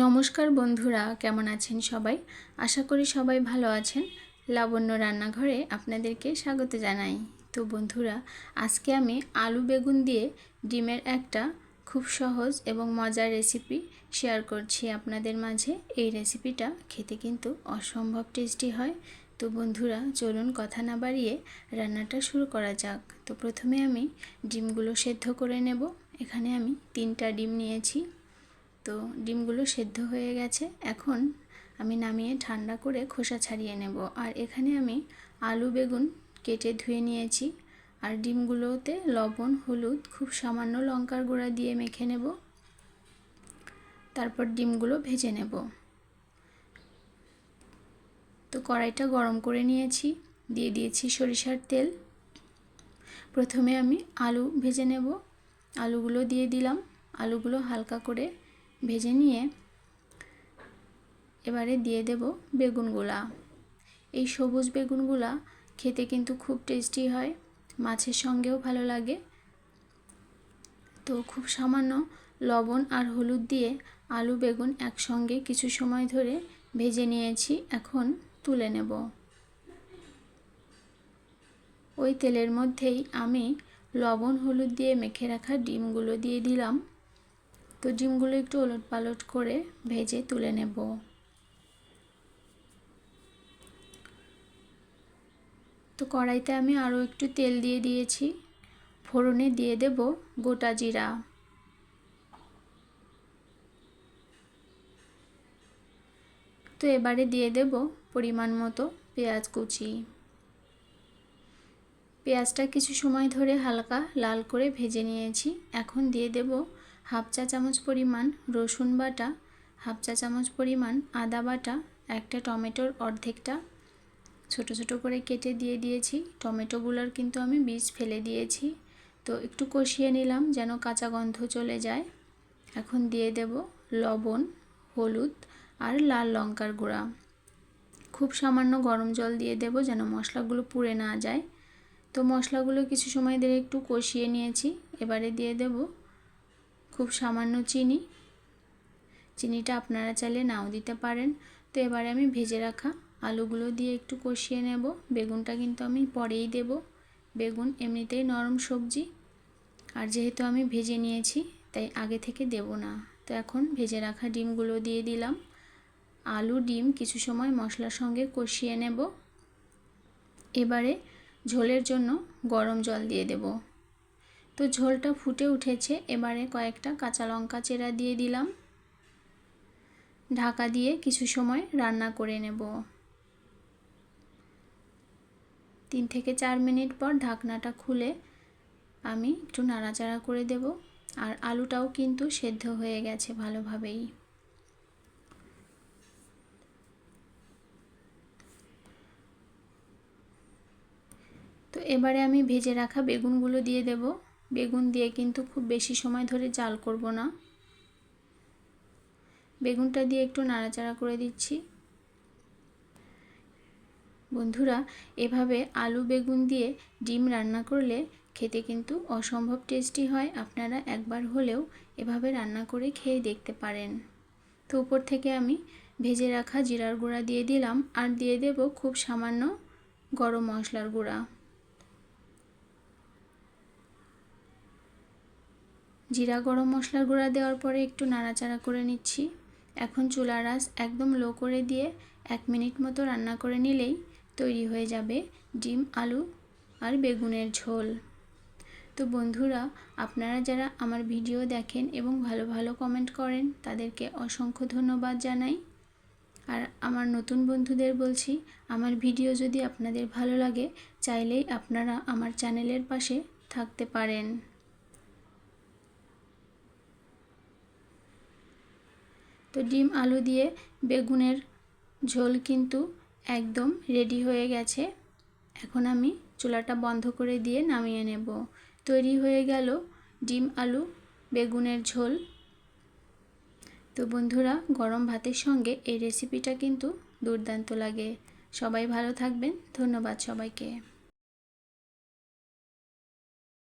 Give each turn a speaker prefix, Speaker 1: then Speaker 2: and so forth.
Speaker 1: নমস্কার বন্ধুরা, কেমন আছেন সবাই? আশা করি সবাই ভালো আছেন। লাবণ্য রান্নাঘরে আপনাদেরকে স্বাগত জানাই। তো বন্ধুরা, আজকে আমি আলু বেগুন দিয়ে ডিমের একটা খুব সহজ এবং মজার রেসিপি শেয়ার করছি আপনাদের মাঝে। এই রেসিপিটা খেতে কিন্তু অসম্ভব টেস্টি হয়। তো বন্ধুরা, চলুন কথা না বাড়িয়ে রান্নাটা শুরু করা যাক। তো প্রথমে আমি ডিমগুলো সেদ্ধ করে নেব। এখানে আমি 3টা ডিম নিয়েছি। তো ডিমগুলো সেদ্ধ হয়ে গেছে। এখন আমি নামিয়ে ঠান্ডা করে খোসা ছাড়িয়ে নেব। আর এখানে আমি আলু বেগুন কেটে ধুয়ে নিয়েছি। আর ডিমগুলোতে লবণ, হলুদ, খুব সামান্য লঙ্কার গুঁড়া দিয়ে মেখে নেব। তারপর ডিমগুলো ভেজে নেব। তো কড়াইটা গরম করে নিয়েছি, দিয়ে দিয়েছি সরিষার তেল। প্রথমে আমি আলু ভেজে নেব। আলুগুলো দিয়ে দিলাম। আলুগুলো হালকা করে ভেজে নিয়ে এবারে দিয়ে দেব বেগুনগুলা। এই সবুজ বেগুনগুলা খেতে কিন্তু খুব টেস্টি হয়, মাছের সঙ্গেও ভালো লাগে। তো খুব সামান্য লবণ আর হলুদ দিয়ে আলু বেগুন একসঙ্গে কিছু সময় ধরে ভেজে নিয়েছি। এখন তুলে নেব। ওই তেলের মধ্যেই আমি লবণ হলুদ দিয়ে মেখে রাখা ডিমগুলো দিয়ে দিলাম। তো ডিমগুলো একটু ওলটপালট করে ভেজে তুলে নেব। তো কড়াইতে আমি আরও একটু তেল দিয়ে দিয়েছি। ফোড়নে দিয়ে দেব গোটা জিরা। তো এবারে দিয়ে দেব পরিমাণ মতো পেঁয়াজ কুচি। পেঁয়াজটা কিছু সময় ধরে হালকা লাল করে ভেজে নিয়েছি। এখন দিয়ে দেব হাফ চা চামচ পরিমাণ রসুন বাটা, হাফ চা চামচ পরিমাণ আদা বাটা, একটা টমেটোর অর্ধেকটা ছোট ছোট করে কেটে দিয়ে দিয়েছি। টমেটোগুলোর কিন্তু আমি বীজ ফেলে দিয়েছি। তো একটু কষিয়ে নিলাম যেন কাঁচা গন্ধ চলে যায়। এখন দিয়ে দেব লবণ, হলুদ আর লাল লঙ্কার গুঁড়া। খুব সামান্য গরম জল দিয়ে দেব যেন মশলাগুলো পুড়ে না যায়। তো মশলাগুলো কিছু সময় ধরে একটু কষিয়ে নিয়েছি। এবারে দিয়ে দেব খুব সামান্য চিনি। চিনিটা আপনারা চাইলে নাও দিতে পারেন। তো এবারে আমি ভেজে রাখা আলুগুলো দিয়ে একটু কষিয়ে নেব। বেগুনটা কিন্তু আমি পরেই দেব। বেগুন এমনিতেই নরম সবজি, আর যেহেতু আমি ভেজে নিয়েছি তাই আগে থেকে দেব না। তো এখন ভেজে রাখা ডিমগুলো দিয়ে দিলাম। আলু ডিম কিছু সময় মশলার সঙ্গে কষিয়ে নেব। এবারে ঝোলের জন্য গরম জল দিয়ে দেব। তো ঝোলটা ফুটে উঠেছে। এবারে কয়েকটা কাঁচা লঙ্কা চেরা দিয়ে দিলাম। ঢাকা দিয়ে কিছু সময় রান্না করে নেব। 3 থেকে 4 মিনিট পর ঢাকনাটা খুলে আমি একটু নাড়াচাড়া করে দেব। আর আলুটাও কিন্তু সেদ্ধ হয়ে গেছে ভালোভাবেই। তো এবারে আমি ভেজে রাখা বেগুনগুলো দিয়ে দেব। বেগুন দিয়ে কিন্তু খুব বেশি সময় ধরে জাল করব না। বেগুনটা দিয়ে একটু নাড়াচাড়া করে দিচ্ছি। বন্ধুরা, এভাবে আলু বেগুন দিয়ে ডিম রান্না করলে খেতে কিন্তু অসম্ভব টেস্টি হয়। আপনারা একবার হলেও এভাবে রান্না করে খেয়ে দেখতে পারেন। তো উপর থেকে আমি ভেজে রাখা জিরার গুঁড়া দিয়ে দিলাম। আর দিয়ে দেব খুব সামান্য গরম মশলার গুঁড়া। জিরা গরম মশলার গুঁড়া দেওয়ার পরে একটু নাড়াচাড়া করে নিচ্ছি। এখন চুলার আঁচ একদম লো করে দিয়ে 1 মিনিট মতো রান্না করে নিলেই তৈরি হয়ে যাবে ডিম, আলু আর বেগুনের ঝোল। তো বন্ধুরা, আপনারা যারা আমার ভিডিও দেখেন এবং ভালো ভালো কমেন্ট করেন তাদেরকে অসংখ্য ধন্যবাদ জানাই। আর আমার নতুন বন্ধুদের বলছি, আমার ভিডিও যদি আপনাদের ভালো লাগে চাইলেই আপনারা আমার চ্যানেলের পাশে থাকতে পারেন। তো ডিম আলু দিয়ে বেগুনের ঝোল কিন্তু একদম রেডি হয়ে গেছে। এখন আমি চুলাটা বন্ধ করে দিয়ে নামিয়ে নেব। তৈরি হয়ে গেল ডিম আলু বেগুনের ঝোল। তো বন্ধুরা, গরম ভাতের সঙ্গে এই রেসিপিটা কিন্তু দুর্দান্ত লাগে। সবাই ভালো থাকবেন। ধন্যবাদ সবাইকে।